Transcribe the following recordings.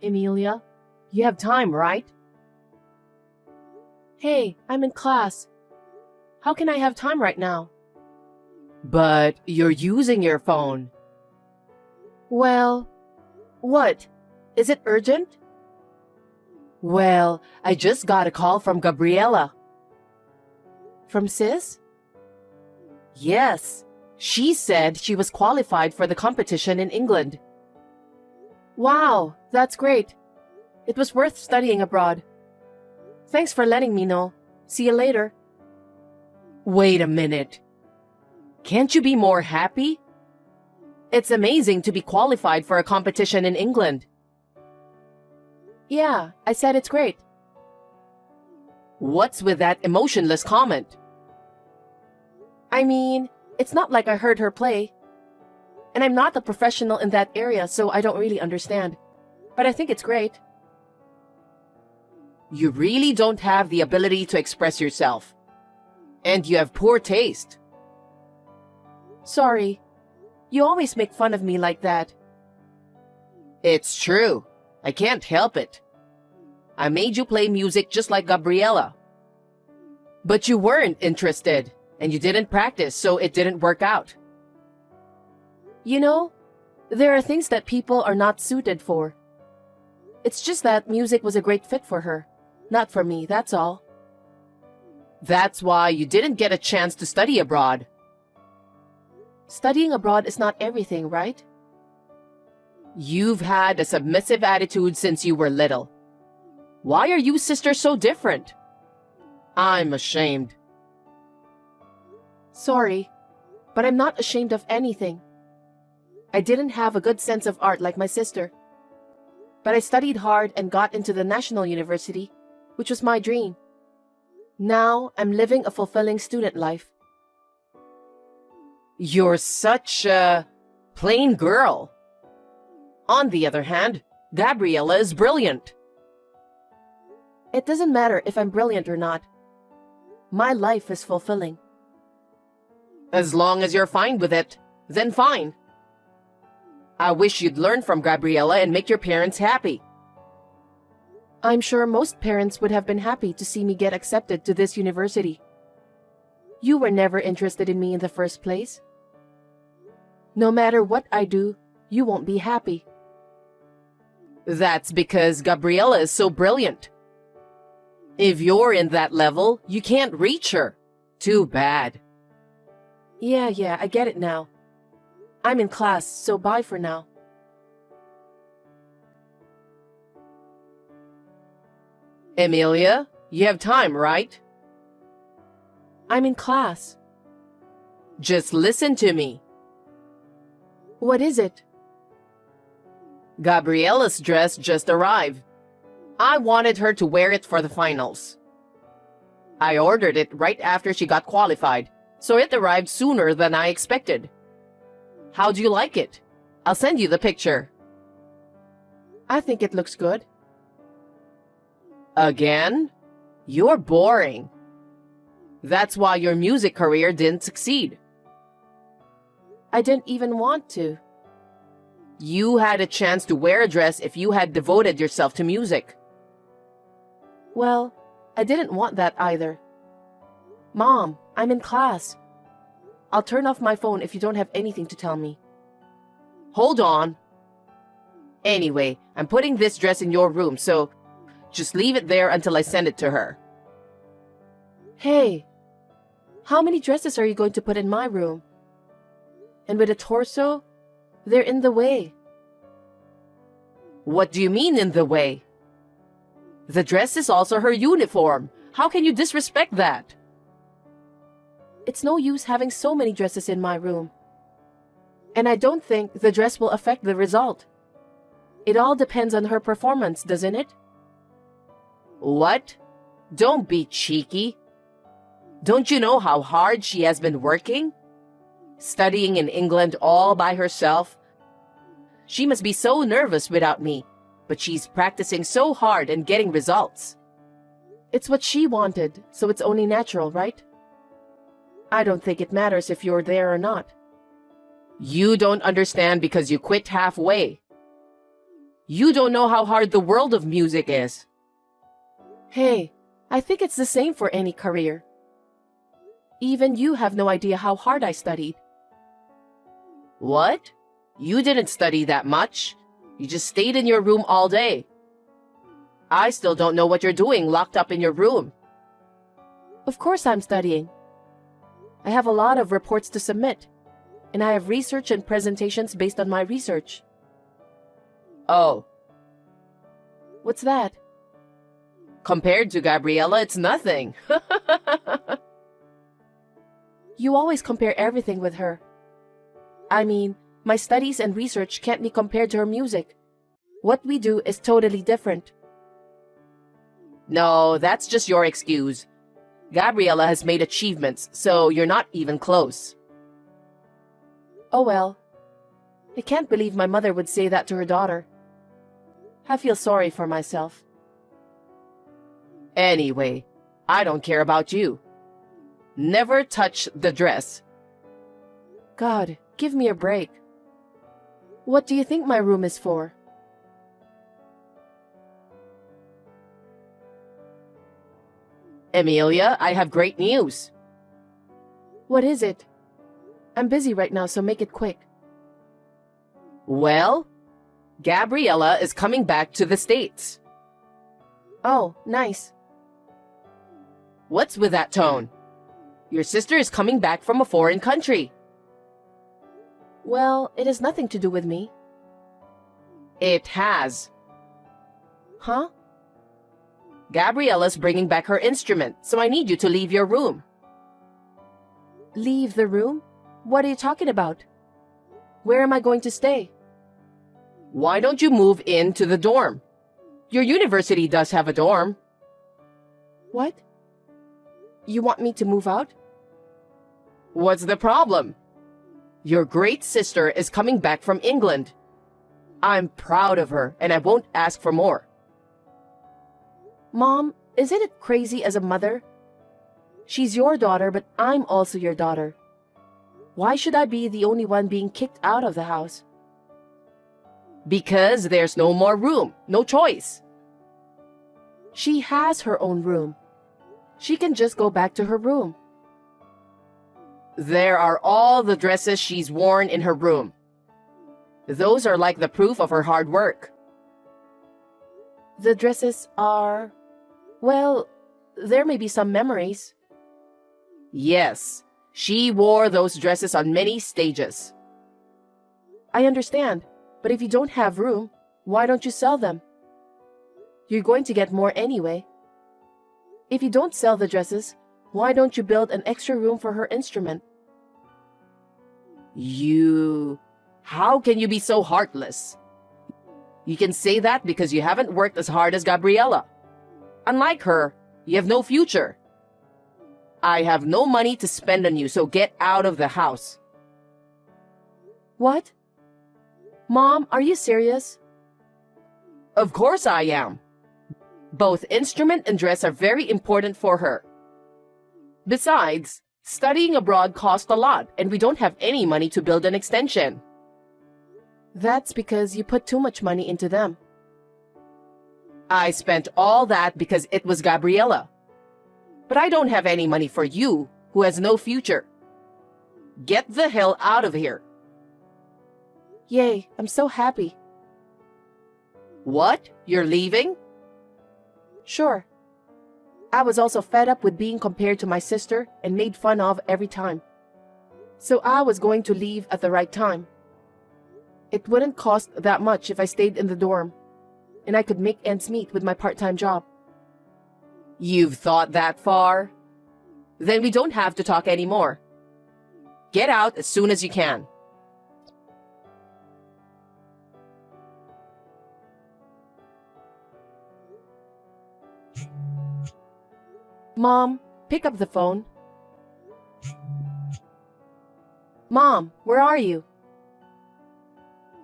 Emilia, you have time, right? Hey, I'm in class. How can I have time right now? But you're using your phone. Well, what? Is it urgent? Well, I just got a call from Gabriella. From Sis? Yes. She said she was qualified for the competition in England. Wow, that's great. It was worth studying abroad. Thanks for letting me know. See you later. Wait a minute. Can't you be more happy? It's amazing to be qualified for a competition in England. Yeah, I said it's great. What's with that emotionless comment? I mean, it's not like I heard her play. And I'm not a professional in that area, so I don't really understand. But I think it's great. You really don't have the ability to express yourself. And you have poor taste. Sorry. You always make fun of me like that. It's true. I can't help it. I made you play music just like Gabriella. But you weren't interested, and you didn't practice, so it didn't work out. You know, there are things that people are not suited for. It's just that music was a great fit for her. Not for me, that's all. That's why you didn't get a chance to study abroad. Studying abroad is not everything, right? You've had a submissive attitude since you were little. Why are you sisters so different? I'm ashamed. Sorry, but I'm not ashamed of anything. I didn't have a good sense of art like my sister. But I studied hard and got into the National University, which was my dream. Now I'm living a fulfilling student life. You're such a plain girl. On the other hand, Gabriella is brilliant. It doesn't matter if I'm brilliant or not. My life is fulfilling. As long as you're fine with it, then fine. I wish you'd learn from Gabriella and make your parents happy. I'm sure most parents would have been happy to see me get accepted to this university. You were never interested in me in the first place. No matter what I do, you won't be happy. That's because Gabriella is so brilliant. If you're in that level, you can't reach her. Too bad. Yeah, I get it now. I'm in class, so bye for now. Emilia, you have time, right? I'm in class. Just listen to me. What is it? Gabriella's dress just arrived. I wanted her to wear it for the finals. I ordered it right after she got qualified, so it arrived sooner than I expected. How do you like it? I'll send you the picture. I think it looks good. Again? You're boring. That's why your music career didn't succeed. I didn't even want to. You had a chance to wear a dress if you had devoted yourself to music. Well, I didn't want that either. Mom, I'm in class. I'll turn off my phone if you don't have anything to tell me. Hold on. Anyway, I'm putting this dress in your room, so just leave it there until I send it to her. Hey, how many dresses are you going to put in my room? And with a torso, they're in the way. What do you mean in the way? The dress is also her uniform. How can you disrespect that? It's no use having so many dresses in my room. And I don't think the dress will affect the result. It all depends on her performance, doesn't it? What? Don't be cheeky. Don't you know how hard she has been working? Studying in England all by herself. She must be so nervous without me, but she's practicing so hard and getting results. It's what she wanted, so it's only natural, right? I don't think it matters if you're there or not. You don't understand because you quit halfway. You don't know how hard the world of music is. Hey, I think it's the same for any career. Even you have no idea how hard I studied. What? You didn't study that much. You just stayed in your room all day. I still don't know what you're doing locked up in your room. Of course I'm studying. I have a lot of reports to submit, and I have research and presentations based on my research. Oh. What's that? Compared to Gabriella, it's nothing. You always compare everything with her. I mean, my studies and research can't be compared to her music. What we do is totally different. No, that's just your excuse. Gabriella has made achievements, so you're not even close. Oh well. I can't believe my mother would say that to her daughter. I feel sorry for myself. Anyway, I don't care about you. Never touch the dress. God, give me a break. What do you think my room is for? Emilia, I have great news. What is it? I'm busy right now, so make it quick. Well, Gabriella is coming back to the States. Oh, nice. What's with that tone? Your sister is coming back from a foreign country. Well, it has nothing to do with me. It has. Huh? Gabriella's bringing back her instrument, so I need you to leave your room. Leave the room? What are you talking about? Where am I going to stay? Why don't you move into the dorm? Your university does have a dorm. What? You want me to move out? What's the problem? Your great sister is coming back from England. I'm proud of her, and I won't ask for more. Mom, isn't it crazy as a mother? She's your daughter, but I'm also your daughter. Why should I be the only one being kicked out of the house? Because there's no more room, no choice. She has her own room. She can just go back to her room. There are all the dresses she's worn in her room. Those are like the proof of her hard work. The dresses are... Well, there may be some memories. Yes, she wore those dresses on many stages. I understand, but if you don't have room, why don't you sell them? You're going to get more anyway. If you don't sell the dresses, why don't you build an extra room for her instrument? How can you be so heartless? You can say that because you haven't worked as hard as Gabriella. Unlike her, you have no future. I have no money to spend on you, so get out of the house. What? Mom, are you serious? Of course I am. Both instrument and dress are very important for her. Besides, studying abroad costs a lot, and we don't have any money to build an extension. That's because you put too much money into them. I spent all that because it was Gabriella. But I don't have any money for you, who has no future. Get the hell out of here. Yay, I'm so happy. What? You're leaving? Sure. I was also fed up with being compared to my sister and made fun of every time. So I was going to leave at the right time. It wouldn't cost that much if I stayed in the dorm, and I could make ends meet with my part-time job. You've thought that far? Then we don't have to talk anymore. Get out as soon as you can. Mom, pick up the phone. Mom, where are you?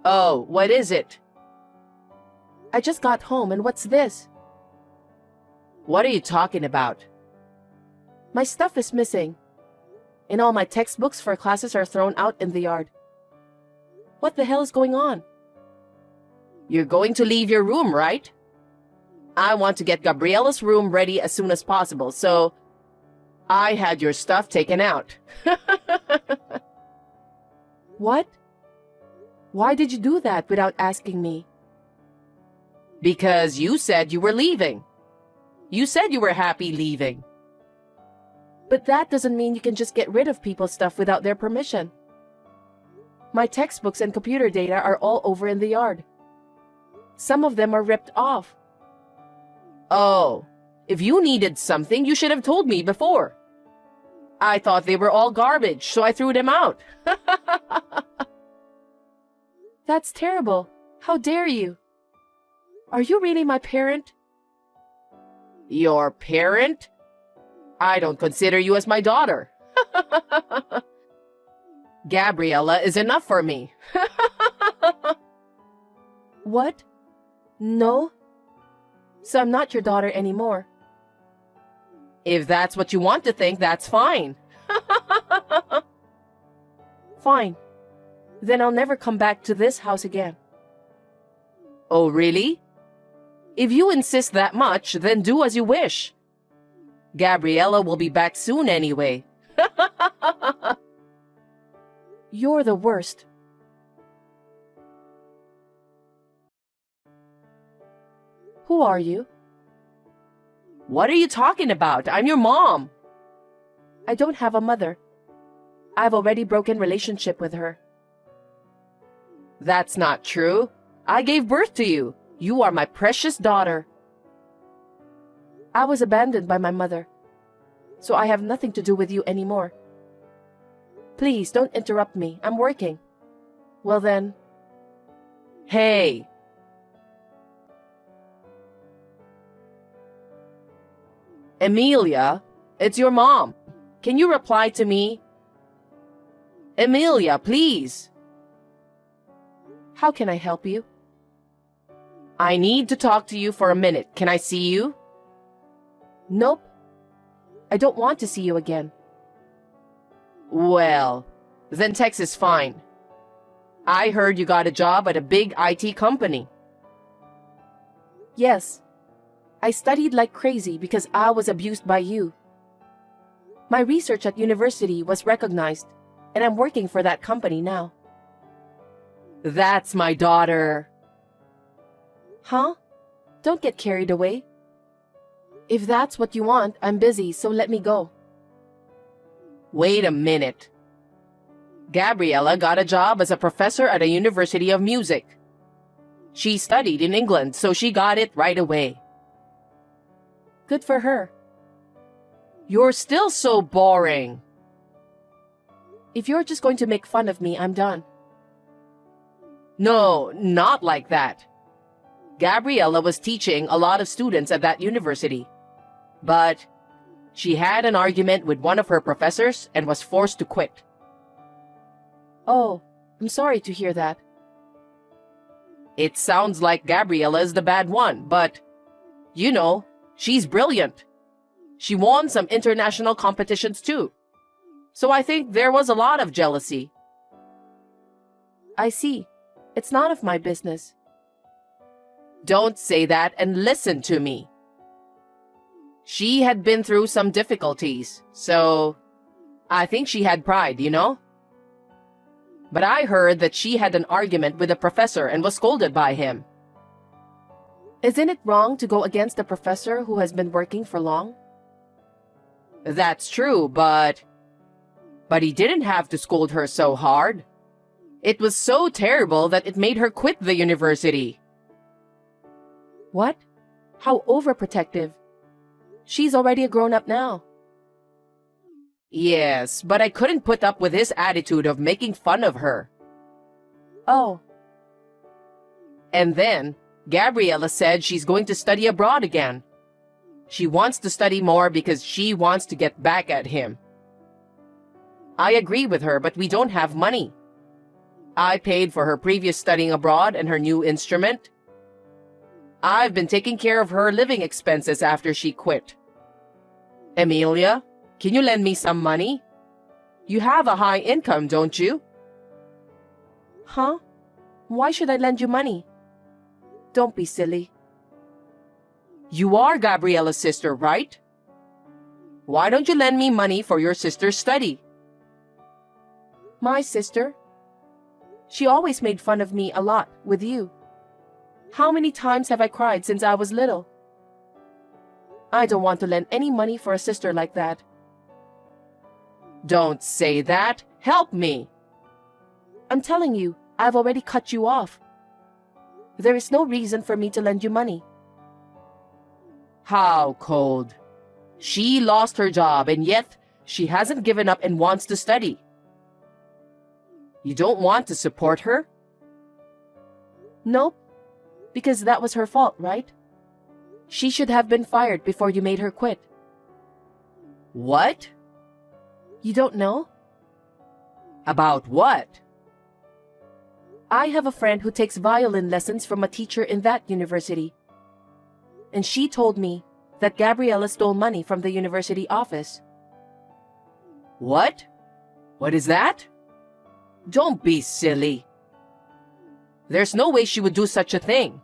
Oh, what is it? I just got home, and what's this? What are you talking about? My stuff is missing, and all my textbooks for classes are thrown out in the yard. What the hell is going on? You're going to leave your room, right? I want to get Gabriella's room ready as soon as possible, so I had your stuff taken out. What? Why did you do that without asking me? Because you said you were leaving. You said you were happy leaving. But that doesn't mean you can just get rid of people's stuff without their permission. My textbooks and computer data are all over in the yard. Some of them are ripped off. Oh, if you needed something, you should have told me before. I thought they were all garbage, so I threw them out. That's terrible. How dare you? Are you really my parent? Your parent? I don't consider you as my daughter. Gabriella is enough for me. What? No? So I'm not your daughter anymore. If that's what you want to think, that's fine. Fine. Then I'll never come back to this house again. Oh, really? If you insist that much, then do as you wish. Gabriella will be back soon anyway. You're the worst. Who are you? What are you talking about? I'm your mom. I don't have a mother. I've already broken relationship with her. That's not true. I gave birth to you. You are my precious daughter. I was abandoned by my mother, so I have nothing to do with you anymore. Please don't interrupt me. I'm working. Well then. Hey. Emilia, it's your mom. Can you reply to me? Emilia, please. How can I help you? I need to talk to you for a minute. Can I see you? Nope. I don't want to see you again. Well, then text is fine. I heard you got a job at a big IT company. Yes. I studied like crazy because I was abused by you. My research at university was recognized, and I'm working for that company now. That's my daughter. Huh? Don't get carried away. If that's what you want, I'm busy, so let me go. Wait a minute. Gabriella got a job as a professor at a university of music. She studied in England, so she got it right away. Good for her. You're still so boring. If you're just going to make fun of me, I'm done. No, not like that. Gabriella was teaching a lot of students at that university. But she had an argument with one of her professors and was forced to quit. Oh, I'm sorry to hear that. It sounds like Gabriella is the bad one, but, you know, she's brilliant. She won some international competitions too. So I think there was a lot of jealousy. I see. It's none of my business. Don't say that and listen to me. She had been through some difficulties, so I think she had pride, you know? But I heard that she had an argument with a professor and was scolded by him. Isn't it wrong to go against a professor who has been working for long? That's true, but he didn't have to scold her so hard. It was so terrible that it made her quit the university. What? How overprotective. She's already a grown-up now. Yes, but I couldn't put up with his attitude of making fun of her. Oh. And then, Gabriella said she's going to study abroad again. She wants to study more because she wants to get back at him. I agree with her, but we don't have money. I paid for her previous studying abroad and her new instrument. I've been taking care of her living expenses after she quit. Emilia, can you lend me some money? You have a high income, don't you? Huh? Why should I lend you money? Don't be silly. You are Gabriella's sister, right? Why don't you lend me money for your sister's study? My sister? She always made fun of me a lot with you. How many times have I cried since I was little? I don't want to lend any money for a sister like that. Don't say that. Help me. I'm telling you, I've already cut you off. There is no reason for me to lend you money. How cold. She lost her job and yet she hasn't given up and wants to study. You don't want to support her? Nope, because that was her fault, right? She should have been fired before you made her quit. What? You don't know? About what? I have a friend who takes violin lessons from a teacher in that university. And she told me that Gabriella stole money from the university office. What? What is that? Don't be silly. There's no way she would do such a thing.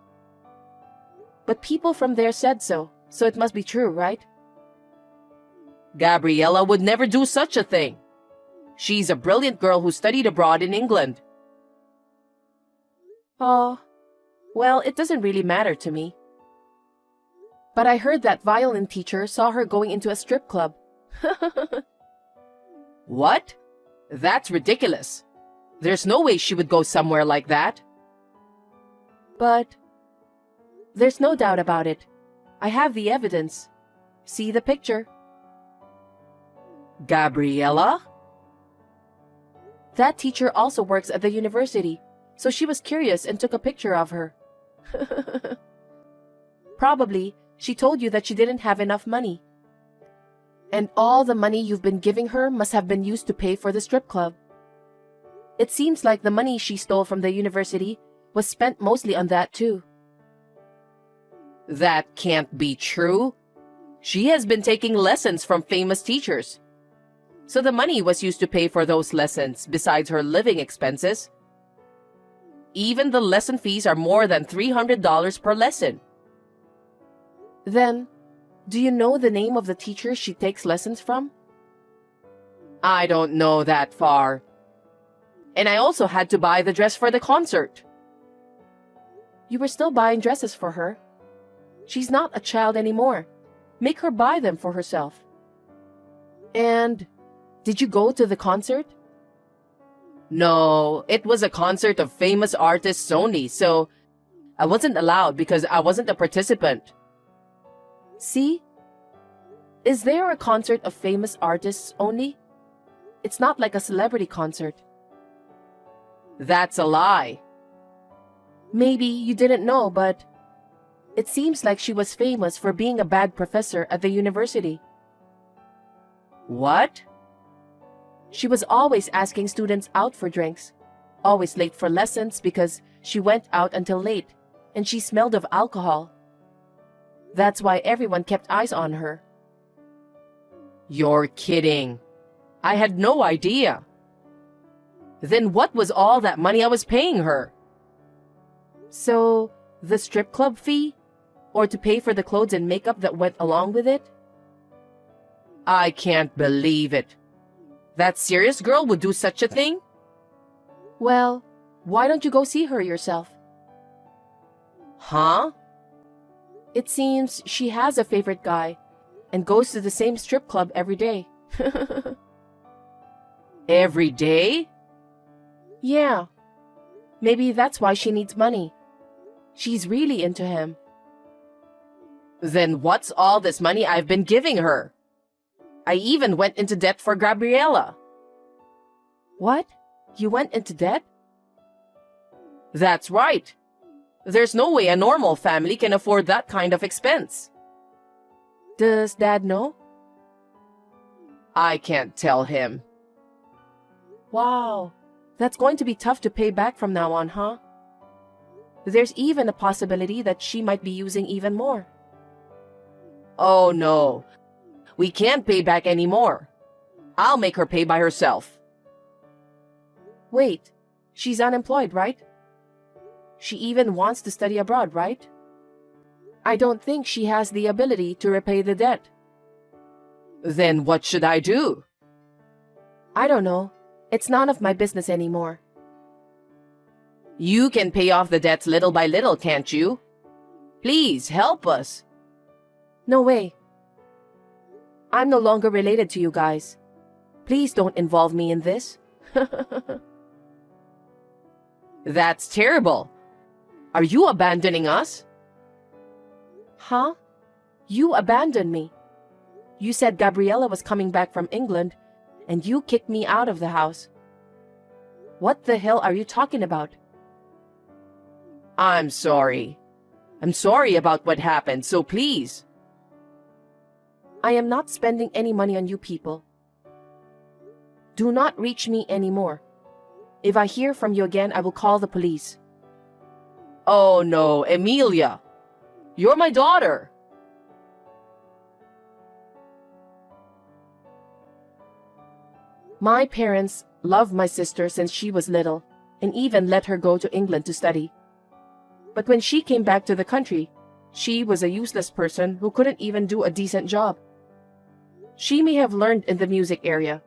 But people from there said so it must be true, right? Gabriella would never do such a thing. She's a brilliant girl who studied abroad in England. Oh, well, it doesn't really matter to me. But I heard that violin teacher saw her going into a strip club. What? That's ridiculous. There's no way she would go somewhere like that. But there's no doubt about it. I have the evidence. See the picture. Gabriella? That teacher also works at the university, so she was curious and took a picture of her. Probably, she told you that she didn't have enough money. And all the money you've been giving her must have been used to pay for the strip club. It seems like the money she stole from the university was spent mostly on that too. That can't be true. She has been taking lessons from famous teachers. So the money was used to pay for those lessons besides her living expenses. Even the lesson fees are more than $300 per lesson. Then, do you know the name of the teacher she takes lessons from? I don't know that far. And I also had to buy the dress for the concert. You were still buying dresses for her. She's not a child anymore. Make her buy them for herself. And did you go to the concert? No, it was a concert of famous artists only, so I wasn't allowed because I wasn't a participant. See? Is there a concert of famous artists only? It's not like a celebrity concert. That's a lie. Maybe you didn't know, but it seems like she was famous for being a bad professor at the university. What? She was always asking students out for drinks, always late for lessons because she went out until late, and she smelled of alcohol. That's why everyone kept eyes on her. You're kidding. I had no idea. Then what was all that money I was paying her? So, the strip club fee? Or to pay for the clothes and makeup that went along with it? I can't believe it. That serious girl would do such a thing? Well, why don't you go see her yourself? Huh? It seems she has a favorite guy and goes to the same strip club every day. Every day? Yeah. Maybe that's why she needs money. She's really into him. Then what's all this money I've been giving her? I even went into debt for Gabriella. What? You went into debt? That's right. There's no way a normal family can afford that kind of expense. Does Dad know? I can't tell him. Wow. That's going to be tough to pay back from now on, huh? There's even a possibility that she might be using even more. Oh no. We can't pay back anymore. I'll make her pay by herself. Wait, she's unemployed, right? She even wants to study abroad, right? I don't think she has the ability to repay the debt. Then what should I do? I don't know. It's none of my business anymore. You can pay off the debts little by little, can't you? Please help us. No way. I'm no longer related to you guys. Please don't involve me in this. That's terrible. Are you abandoning us? Huh? You abandoned me. You said Gabriella was coming back from England, and you kicked me out of the house. What the hell are you talking about? I'm sorry. I'm sorry about what happened, so please. I am not spending any money on you people. Do not reach me anymore. If I hear from you again, I will call the police. Oh no, Emilia. You're my daughter. My parents loved my sister since she was little, and even let her go to England to study. But when she came back to the country, she was a useless person who couldn't even do a decent job. She may have learned in the music area,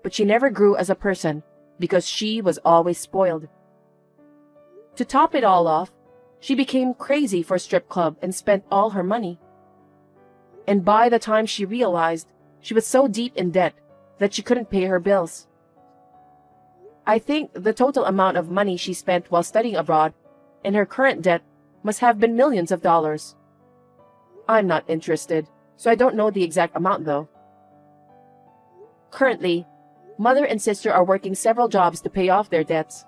but she never grew as a person because she was always spoiled. To top it all off, she became crazy for a strip club and spent all her money. And by the time she realized, she was so deep in debt that she couldn't pay her bills. I think the total amount of money she spent while studying abroad and her current debt must have been millions of dollars. I'm not interested, so I don't know the exact amount though. Currently, mother and sister are working several jobs to pay off their debts.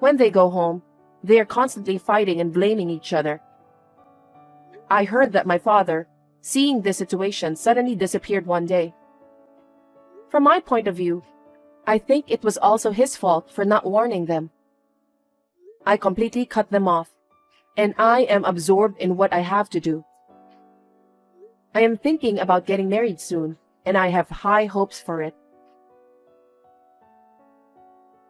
When they go home, they are constantly fighting and blaming each other. I heard that my father, seeing this situation, suddenly disappeared one day. From my point of view, I think it was also his fault for not warning them. I completely cut them off, and I am absorbed in what I have to do. I am thinking about getting married soon, and I have high hopes for it.